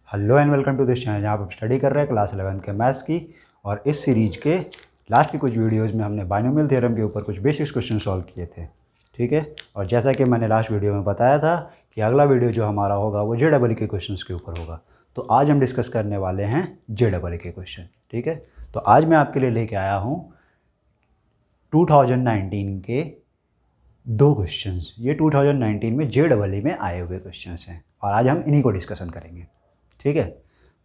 Hello and welcome to this channel जहाँ आप study कर रहे हैं क्लास 11 के मैथ्स की। और इस सीरीज के लास्ट की कुछ वीडियोस में हमने बाइनोमियल थ्योरम के ऊपर कुछ बेसिक्स क्वेश्चन सॉल्व किए थे, ठीक है। और जैसा कि मैंने लास्ट वीडियो में बताया था कि अगला वीडियो जो हमारा होगा वो जे के क्वेश्चन के ऊपर होगा। तो आज हम डिस्कस करने वाले हैं जे के क्वेश्चन, ठीक है। तो आज मैं आपके लिए लेके आया हूँ 2019 के दो क्वेश्चंस। ये 2019 में जे में आए हुए क्वेश्चंस हैं और आज हम इन्हीं को डिस्कशन करेंगे, ठीक है।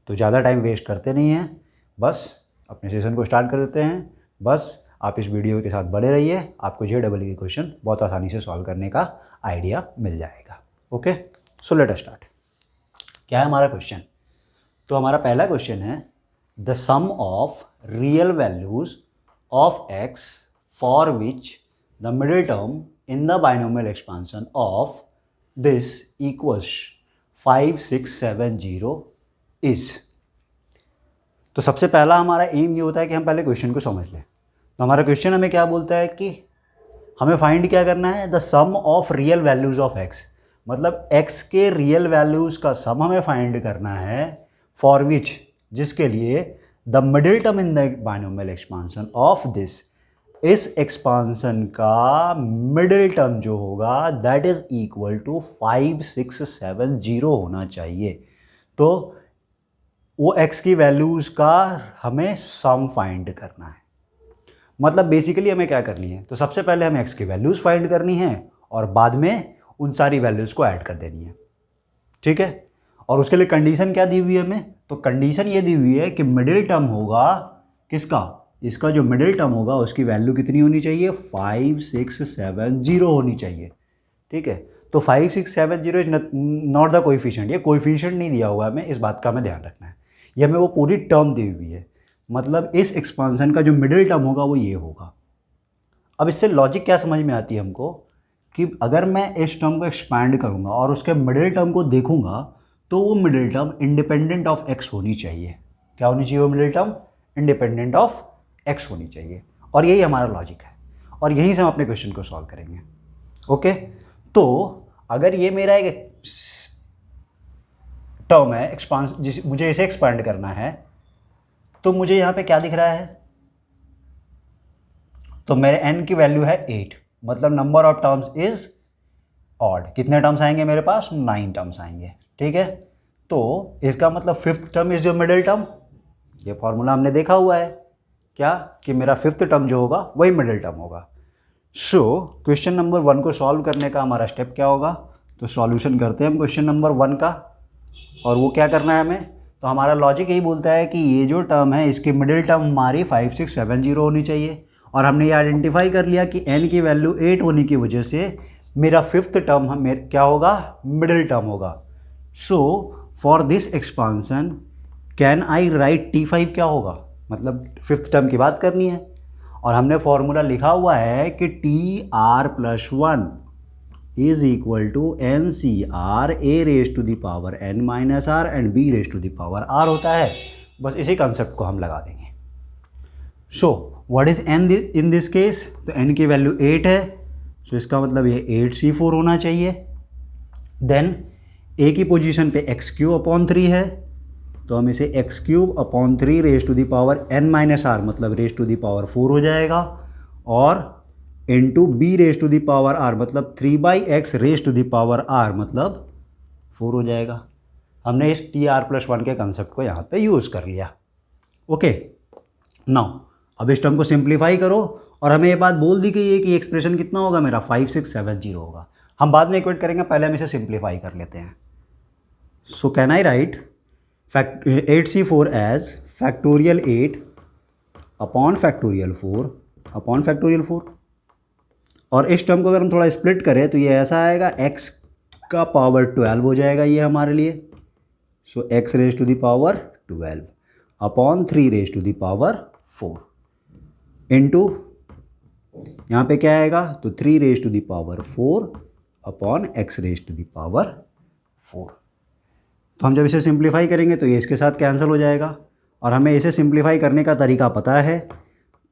तो ज़्यादा टाइम वेस्ट करते नहीं हैं, बस अपने सेशन को स्टार्ट कर देते हैं। बस आप इस वीडियो के साथ बने रहिए, आपको जे के क्वेश्चन बहुत आसानी से सॉल्व करने का आइडिया मिल जाएगा। Okay, so let us start. क्या है हमारा क्वेश्चन? तो हमारा पहला क्वेश्चन है the sum of real values of x for which the middle term in the binomial expansion of this equals 5670 is. तो सबसे पहला हमारा एम ये होता है कि हम पहले क्वेश्चन को समझ लें। तो हमारा क्वेश्चन हमें क्या बोलता है कि हमें फाइंड क्या करना है, the sum of real values of x, मतलब एक्स के रियल वैल्यूज का सम हमें फाइंड करना है, फॉर विच, जिसके लिए the middle term in the binomial expansion of this, इस एक्सपांसन का मिडिल टर्म जो होगा दैट इज इक्वल टू 5670 होना चाहिए। तो वो x की वैल्यूज़ का हमें सम फाइंड करना है। मतलब बेसिकली हमें क्या करनी है, तो सबसे पहले हमें x की वैल्यूज़ फाइंड करनी है और बाद में उन सारी वैल्यूज़ को ऐड कर देनी है, ठीक है। और उसके लिए कंडीशन क्या दी हुई है हमें, तो कंडीशन ये दी हुई है कि मिडिल टर्म होगा किसका, इसका जो मिडिल टर्म होगा उसकी वैल्यू कितनी होनी चाहिए, 5670 होनी चाहिए, ठीक है। तो 5670 इज नॉट द कोएफिशिएंट, ये कोएफिशिएंट नहीं दिया हुआ है हमें, इस बात का हमें ध्यान रखना है। ये हमें वो पूरी टर्म दी हुई है, मतलब इस एक्सपांसन का जो मिडिल टर्म होगा वो ये होगा। अब इससे लॉजिक क्या समझ में आती है हमको कि अगर मैं इस टर्म को एक्सपैंड करूँगा और उसके मिडिल टर्म को देखूँगा तो वो middle term independent of x होनी चाहिए। क्या होनी चाहिए वो middle term? Independent of x होनी चाहिए। और यही हमारा लॉजिक है और यहीं से हम अपने क्वेश्चन को सॉल्व करेंगे। ओके, तो अगर ये मेरा एक टर्म है एक्सपांस, जिस मुझे इसे एक्सपैंड करना है, तो मुझे यहाँ पे क्या दिख रहा है, तो मेरे n की वैल्यू है 8, मतलब number of terms is odd. कितने टर्म्स आएंगे मेरे पास? 9 टर्म्स आएंगे, ठीक है। तो इसका मतलब फिफ्थ टर्म इज जो मिडिल टर्म, ये फॉर्मूला हमने देखा हुआ है क्या, कि मेरा फिफ्थ टर्म जो होगा वही मिडिल टर्म होगा। सो क्वेश्चन नंबर 1 को सॉल्व करने का हमारा स्टेप क्या होगा, तो सॉल्यूशन करते हैं हम क्वेश्चन नंबर 1 का। और वो क्या करना है हमें, तो हमारा लॉजिक यही बोलता है कि ये जो टर्म है इसकी मिडिल टर्म हमारी 5670 होनी चाहिए। और हमने ये आइडेंटिफाई कर लिया कि n की वैल्यू 8 होने की वजह से मेरा फिफ्थ टर्म क्या होगा, मिडिल टर्म होगा। So for this expansion can I right T5 क्या होगा, मतलब फिफ्थ टर्म की बात करनी है। और हमने फॉर्मूला लिखा हुआ है कि TR+1 is equal to NCR a⁻n−r and b⁻r होता है। बस इसी कंसेप्ट को हम लगा देंगे। So what is n in this case, तो n की वैल्यू 8 है, सो इसका मतलब ये 8c4 होना चाहिए। देन a की पोजीशन पे x³ है, तो हम इसे x³/3 मतलब r हो जाएगा, और इंटू b⁻r मतलब 3/x⁻r मतलब 4 हो जाएगा। हमने इस TR+1 के कंसेप्ट को यहाँ पे यूज़ कर लिया। ओके, नाउ अब इस टर्म को सिंप्लीफाई करो और हमें ये बात बोल दी गई है कि एक्सप्रेशन कितना होगा मेरा, 5670 होगा। हम बाद में इक्वेट करेंगे, पहले हम इसे सिंप्लीफाई कर लेते हैं। So can I write 8c4 as factorial 8 upon factorial 4 और इस टर्म को अगर हम थोड़ा स्प्लिट करें तो ये ऐसा आएगा, x का पावर 12 हो जाएगा ये हमारे लिए। सो x⁻12 अपॉन 3⁻4 इंटू यहाँ पे क्या आएगा, तो 3⁻4 अपॉन x⁻4। तो हम जब इसे सिंप्लीफाई करेंगे तो ये इसके साथ कैंसिल हो जाएगा और हमें इसे सिंप्लीफाई करने का तरीका पता है,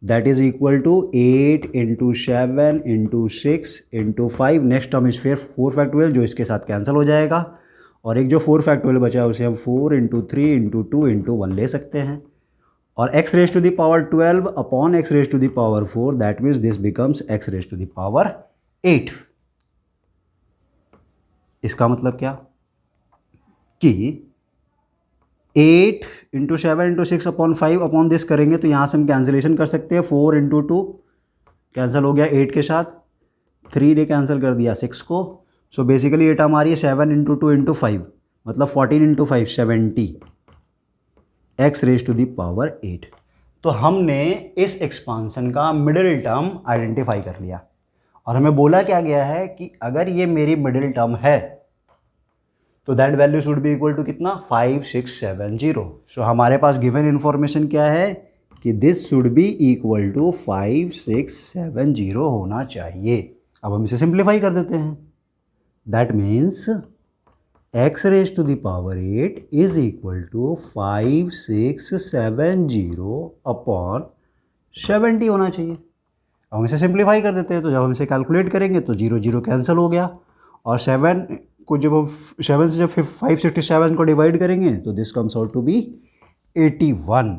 that is equal to 8 × 7 × 6 × 5, next term is फिर 4 फैक्टोरियल जो इसके साथ कैंसिल हो जाएगा और एक जो 4 फैक्टोरियल बचा है उसे हम 4 इंटू 3 इंटू 2 इंटू 1 ले सकते हैं, और x raise to the power 12 upon x raise to the power 4, that means this becomes x raise to the power 8। इसका मतलब क्या कि 8 into 7 into 6 upon 5 upon this करेंगे तो यहाँ से हम कैंसिलेशन कर सकते हैं। 4 इंटू 2 कैंसिल हो गया 8 के साथ, 3 ने कैंसिल कर दिया 6 को। सो बेसिकली एट हमारी है 7 इंटू 2 इंटू 5, मतलब 14 into 5 70 x raise to the power 8। तो हमने इस एक्सपांसन का मिडिल टर्म आइडेंटिफाई कर लिया, और हमें बोला क्या गया है कि अगर ये मेरी मिडिल टर्म है तो that value should be equal to कितना 5670। सो हमारे पास गिवन इन्फॉर्मेशन क्या है कि this should be equal to 5670 होना चाहिए। अब हम इसे सिंप्लीफाई कर देते हैं। That means x raise to the power 8 is equal to 5670 upon 70 होना चाहिए। अब हम इसे सिंप्लीफाई कर देते हैं, तो जब हम इसे कैलकुलेट करेंगे तो 0 0 कैंसिल हो गया, और 7 को जब हम 7 से जब 567 को डिवाइड करेंगे तो this comes out to be 81।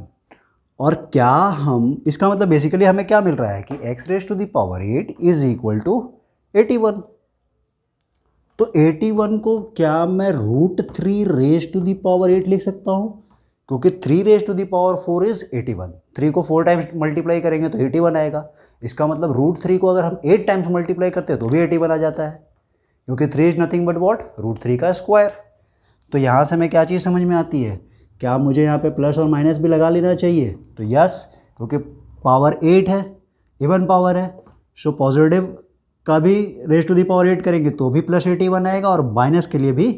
और क्या हम इसका मतलब बेसिकली हमें क्या मिल रहा है कि x raise to the power 8 is equal to 81। तो 81 को क्या मैं √3 रेज टू दी पावर 8 लिख सकता हूँ, क्योंकि 3 raise to the power 4 is 81। 3 को 4 टाइम्स मल्टीप्लाई करेंगे तो 81 आएगा। इसका मतलब √3 को अगर हम 8 टाइम्स मल्टीप्लाई करते हैं तो भी 81 आ जाता है, क्योंकि 3 इज नथिंग बट वॉट √3 का स्क्वायर। तो यहाँ से हमें क्या चीज़ समझ में आती है, क्या मुझे यहाँ पे प्लस और माइनस भी लगा लेना चाहिए? तो यस, क्योंकि पावर 8 है, इवन पावर है, सो पॉजिटिव का भी रेज टू दी पावर 8 करेंगे तो भी प्लस 81 आएगा, और माइनस के लिए भी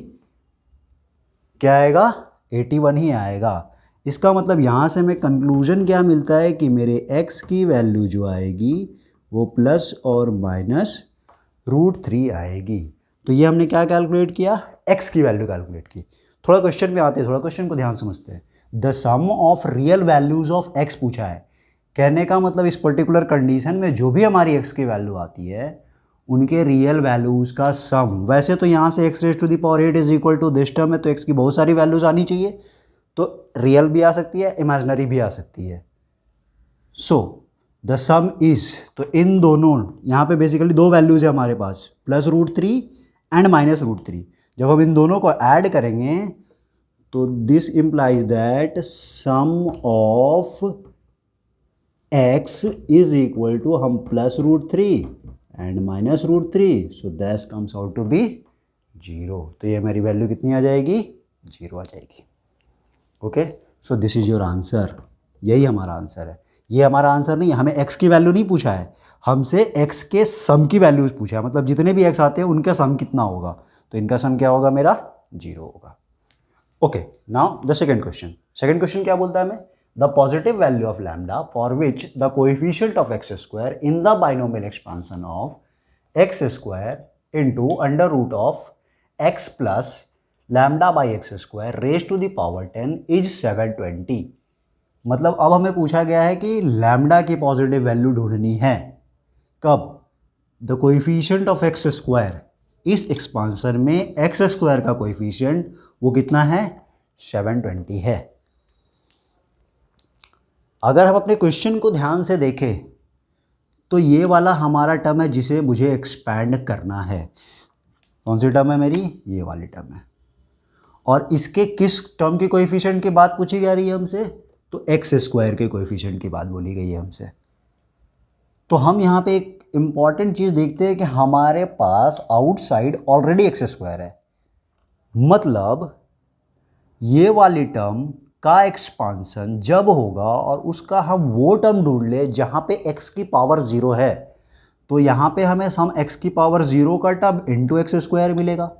क्या आएगा 81 ही आएगा। इसका मतलब यहाँ से हमें कंक्लूजन क्या मिलता है कि मेरे x की वैल्यू जो आएगी वो प्लस और माइनस √3 आएगी। तो ये हमने क्या कैलकुलेट किया, x की वैल्यू कैलकुलेट की। थोड़ा क्वेश्चन में आते हैं, थोड़ा क्वेश्चन को ध्यान समझते हैं। The sum of real values of x पूछा है। कहने का मतलब इस पर्टिकुलर कंडीशन में जो भी हमारी x की वैल्यू आती है उनके रियल वैल्यूज़ का सम। वैसे तो यहाँ से x raise to the power 8 is equal to this term है, तो x की बहुत सारी वैल्यूज़ आनी चाहिए, तो रियल भी आ सकती है, इमेजिनरी भी आ सकती है। सो द सम इज, तो इन दोनों यहाँ पे बेसिकली दो वैल्यूज़ है हमारे पास, प्लस √3 एंड माइनस √3। जब हम इन दोनों को ऐड करेंगे तो this implies that sum of x is equal to हम plus √3 and minus √3, so that comes out to be 0। तो ये हमारी वैल्यू कितनी आ जाएगी, 0 आ जाएगी। Okay, so this is your answer. यही हमारा आंसर है। ये हमारा आंसर नहीं है, हमें x की वैल्यू नहीं पूछा है, हमसे x के सम की वैल्यूज पूछा है, मतलब जितने भी x आते हैं उनका सम कितना होगा, तो इनका सम क्या होगा, मेरा 0 होगा। Okay, now the second question. Second question क्या बोलता है हमें, the positive value of lambda for which the coefficient of x square in the binomial expansion of x square into under root of x plus lambda by x square raised to the power 10 is 720। मतलब अब हमें पूछा गया है कि lambda की positive value ढूंढनी है। कब, the coefficient of x square, इस एक्सपांसन में एक्स स्क्वायर का कोएफिशिएंट वो कितना है, 720 है। अगर हम अपने क्वेश्चन को ध्यान से देखें तो ये वाला हमारा टर्म है जिसे मुझे एक्सपैंड करना है। कौन सी टर्म है मेरी, ये वाली टर्म है। और इसके किस टर्म के कोएफिशिएंट की बात पूछी जा रही है हमसे, तो एक्स स्क्वायर के कोएफिशिएंट की बात बोली गई है हमसे। तो हम यहाँ पे एक इम्पॉर्टेंट चीज़ देखते हैं कि हमारे पास आउटसाइड ऑलरेडी एक्स स्क्वायर है, मतलब ये वाली टर्म का एक्सपांसन जब होगा और उसका हम वो टर्म ढूंढ ले जहाँ पे x की पावर 0 है, तो यहाँ पे हमें सम x की पावर 0 का टर्म इंटू एक्स स्क्वायर मिलेगा।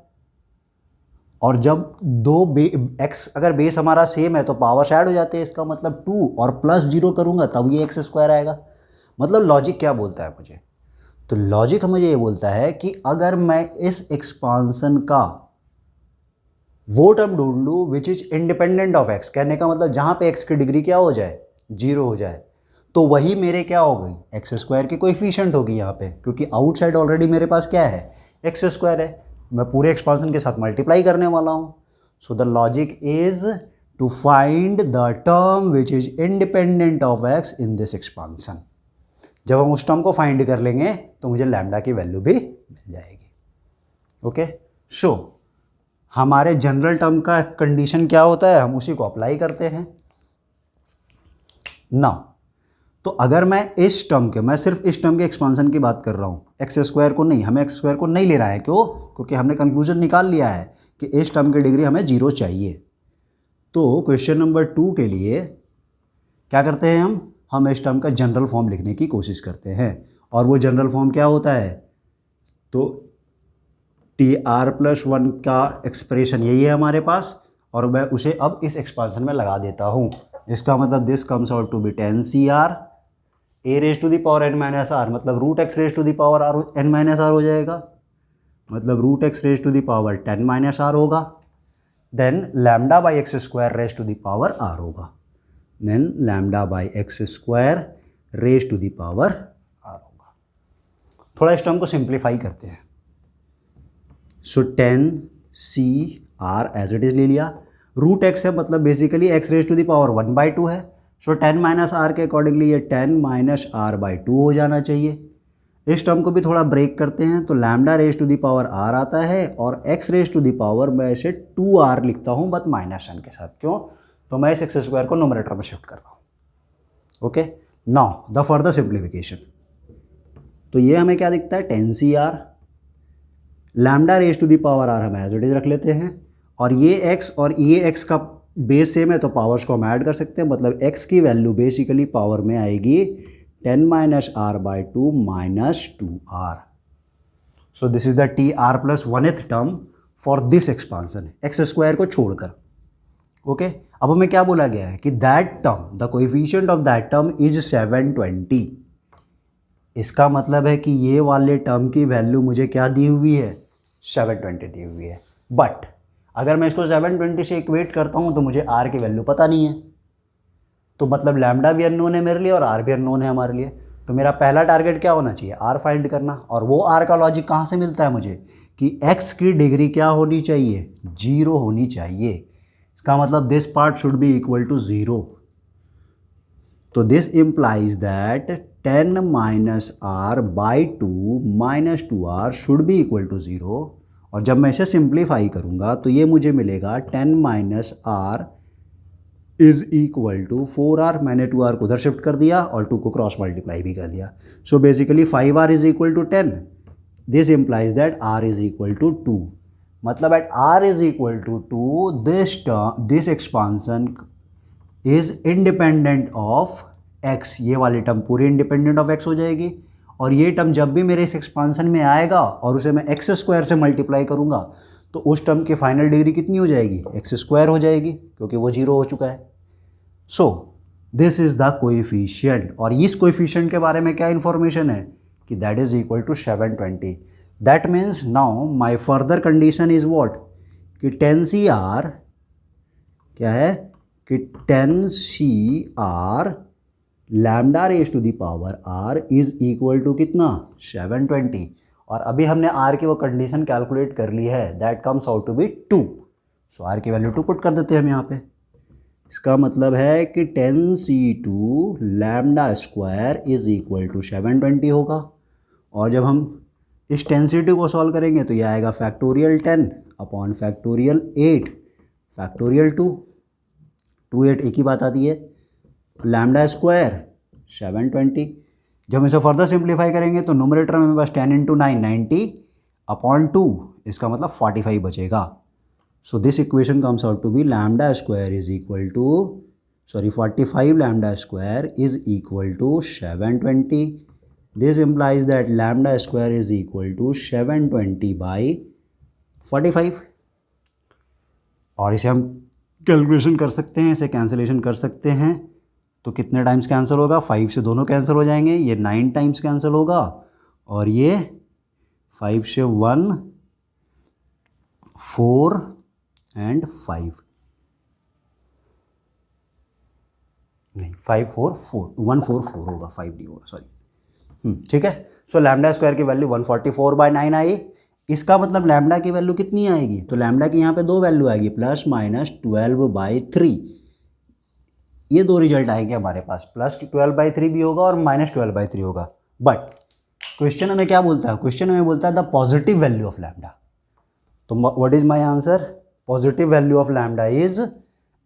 और जब दो x अगर बेस हमारा सेम है तो पावर्स ऐड हो जाते हैं, इसका मतलब 2 और प्लस 0 करूँगा तब ये एक्स स्क्वायर आएगा। मतलब लॉजिक क्या बोलता है मुझे, तो लॉजिक मुझे ये बोलता है कि अगर मैं इस एक्सपांसन का वो टर्म ढूंढ लूँ विच इज इंडिपेंडेंट ऑफ एक्स, कहने का मतलब जहाँ पे एक्स की डिग्री क्या हो जाए, 0 हो जाए, तो वही मेरे क्या हो गई, एक्स स्क्वायर की कोएफिशिएंट होगी यहाँ पे, क्योंकि आउटसाइड ऑलरेडी मेरे पास क्या है, एक्स स्क्वायर है। मैं पूरे एक्सपांसन के साथ मल्टीप्लाई करने वाला हूँ. So the logic is to find the term which is independent of x in this expansion. जब हम उस टर्म को फाइंड कर लेंगे तो मुझे लैम्डा की वैल्यू भी मिल जाएगी. ओके, सो हमारे जनरल टर्म का कंडीशन क्या होता है, हम उसी को अप्लाई करते हैं. नाउ तो अगर मैं इस टर्म के, मैं सिर्फ इस टर्म के एक्सपांसन की बात कर रहा हूँ, एक्स स्क्वायर को नहीं, हमें एक्स स्क्वायर को नहीं ले रहा है. क्यों? क्योंकि हमने कंक्लूजन निकाल लिया है कि इस टर्म की डिग्री हमें 0 चाहिए. तो क्वेश्चन नंबर 2 के लिए क्या करते हैं हम इस टर्म का जनरल फॉर्म लिखने की कोशिश करते हैं. और वो जनरल फॉर्म क्या होता है, तो TR+1 का एक्सप्रेशन यही है हमारे पास, और मैं उसे अब इस एक्सपांसन में लगा देता हूँ. इसका मतलब this comes out to be 10CR a⁻n−r, मतलब √x⁻r हो जाएगा, मतलब √x⁻10−r होगा. देन λ/x² होगा, देन λ/x² होगा. थोड़ा इस टर्म को सिंप्लीफाई करते हैं. सो 10CR एज इट इज़ ले लिया. √x है, मतलब बेसिकली x⁻1/2 है. सो 10−r के अकॉर्डिंगली ये 10−r/2 हो जाना चाहिए. इस टर्म को भी थोड़ा ब्रेक करते हैं, तो λ⁻r आता है और x⁻, मैं इसे 2r लिखता हूँ बट -n के साथ. क्यों? तो मैं इस x² को नोमिनेटर में शिफ्ट कर रहा हूँ. Okay, now the further simplification. तो ये हमें क्या दिखता है, 10CR λ⁻r हम एज इट इज रख लेते हैं, और ये x और ये x का बेस सेम है तो पावर्स को हम ऐड कर सकते हैं. मतलब x की वैल्यू बेसिकली पावर में आएगी 10−r/2 -2r. So this is the TR+1th term for this expansion, x² को छोड़कर. ओके, अब हमें क्या बोला गया है कि that term, the coefficient of that term is 720. इसका मतलब है कि ये वाले टर्म की वैल्यू मुझे क्या दी हुई है, 720 दी हुई है. बट अगर मैं इसको 720 से इक्वेट करता हूँ तो मुझे r की वैल्यू पता नहीं है. तो मतलब लैम्डा भी अननोन है मेरे लिए और r भी अननोन है हमारे लिए. तो मेरा पहला टारगेट क्या होना चाहिए, r फाइंड करना. और वो r का लॉजिक कहाँ से मिलता है मुझे, कि x की डिग्री क्या होनी चाहिए, 0 होनी चाहिए. इसका मतलब this part should be equal to 0. तो this implies that 10−r/2 -2r should be equal to 0. और जब मैं इसे सिंप्लीफाई करूँगा तो ये मुझे मिलेगा 10−r is equal to 4r. मैंने 2r को उधर शिफ्ट कर दिया और 2 को क्रॉस मल्टीप्लाई भी कर दिया. So basically 5r is equal to 10. This implies that r is equal to 2. मतलब at r is equal to 2 this expansion is independent of x. ये वाली टर्म पूरी इंडिपेंडेंट ऑफ x हो जाएगी. और ये टर्म जब भी मेरे इस एक्सपांसन में आएगा और उसे मैं x² से मल्टीप्लाई करूँगा तो उस टर्म की फाइनल डिग्री कितनी हो जाएगी, x² हो जाएगी, क्योंकि वो 0 हो चुका है. So this is the coefficient. और इस कोएफिशिएंट के बारे में क्या इन्फॉर्मेशन है कि that is equal to 720. That means now my further condition is what, कि 10CR क्या है, कि 10CR λ⁻r is equal to कितना, 720. और अभी हमने r की वो कंडीशन कैलकुलेट कर ली है, that comes out to be 2. So r की वैल्यू 2 पुट कर देते हैं हम यहाँ पे. इसका मतलब है कि 10C2 λ² इज़ इक्वल टू 720 होगा. और जब हम इस 10C2 को सॉल्व करेंगे तो ये आएगा फैक्टोरियल 10 अपॉन फैक्टोरियल 8 फैक्टोरियल 2. 2 8 एक ही बात आती है, λ² 720. जब हम इसे फर्दर सिंप्लीफाई करेंगे तो नोमिनेटर में बस 10 × 9 90 अपॉन 2, इसका मतलब 45 बचेगा. So this equation comes out to be λ² is equal to 45 λ² is equal to 720. This implies that λ² is equal to 720/45. और इसे हम कैलकुलेशन कर सकते हैं, इसे कैंसिलेशन कर सकते हैं. तो कितने टाइम्स कैंसिल होगा, 5 से दोनों कैंसिल हो जाएंगे. ये 9 टाइम्स कैंसिल होगा और ये 5 से 1 4 एंड 5 नहीं 5 4 4 144 होगा, 5 नहीं होगा, सॉरी. ठीक है. सो λ² की वैल्यू 144/9 आई. इसका मतलब लैम्डा की वैल्यू कितनी आएगी, तो लैम्डा की यहाँ पे दो वैल्यू आएगी, +-12/3। ये दो रिजल्ट आएंगे हमारे पास, +12/3 भी होगा और -12/3 होगा। बट क्वेश्चन हमें क्या बोलता है, क्वेश्चन हमें बोलता है the positive value of lambda. तो what is my answer, positive value of lambda is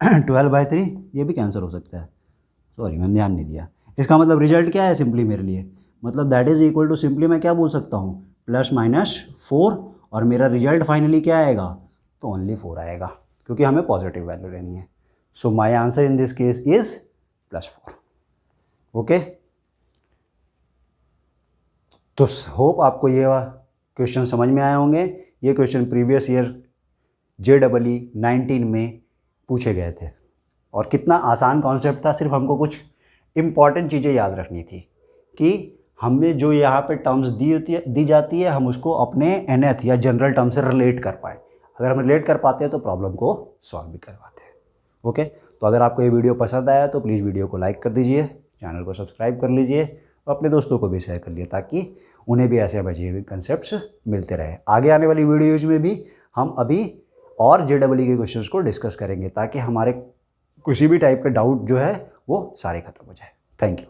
12/3। ये भी कैंसिल हो सकता है, सॉरी मैंने ध्यान नहीं दिया। इसका मतलब रिजल्ट क्या है सिंपली मेरे लिए, मतलब that is equal to, simply मैं क्या बोल सकता हूँ, +-4, और मेरा रिजल्ट फाइनली क्या आएगा, तो ओनली 4 आएगा, क्योंकि हमें पॉजिटिव वैल्यू लेनी है। So my answer in this case is +4। Okay, तो होप आपको ये क्वेश्चन समझ में आए होंगे। ये क्वेश्चन प्रीवियस ईयर JEE 19 में पूछे गए थे, और कितना आसान कॉन्सेप्ट था, सिर्फ हमको कुछ इम्पॉर्टेंट चीज़ें याद रखनी थी कि हमें जो यहाँ पे टर्म्स दी जाती है हम उसको अपने nth या जनरल टर्म से रिलेट कर पाए। अगर हम रिलेट कर पाते हैं तो प्रॉब्लम को सॉल्व भी करवाते हैं। ओके, तो अगर आपको ये वीडियो पसंद आया तो प्लीज़ वीडियो को लाइक कर दीजिए, चैनल को सब्सक्राइब कर लीजिए और अपने दोस्तों को भी शेयर कर लिए, ताकि उन्हें भी ऐसे बचे कंसेप्ट्स मिलते रहे। आगे आने वाली वीडियोज में भी हम अभी और JEE के क्वेश्चंस को डिस्कस करेंगे, ताकि हमारे किसी भी टाइप का डाउट जो है वो सारे खत्म हो जाए। Thank you.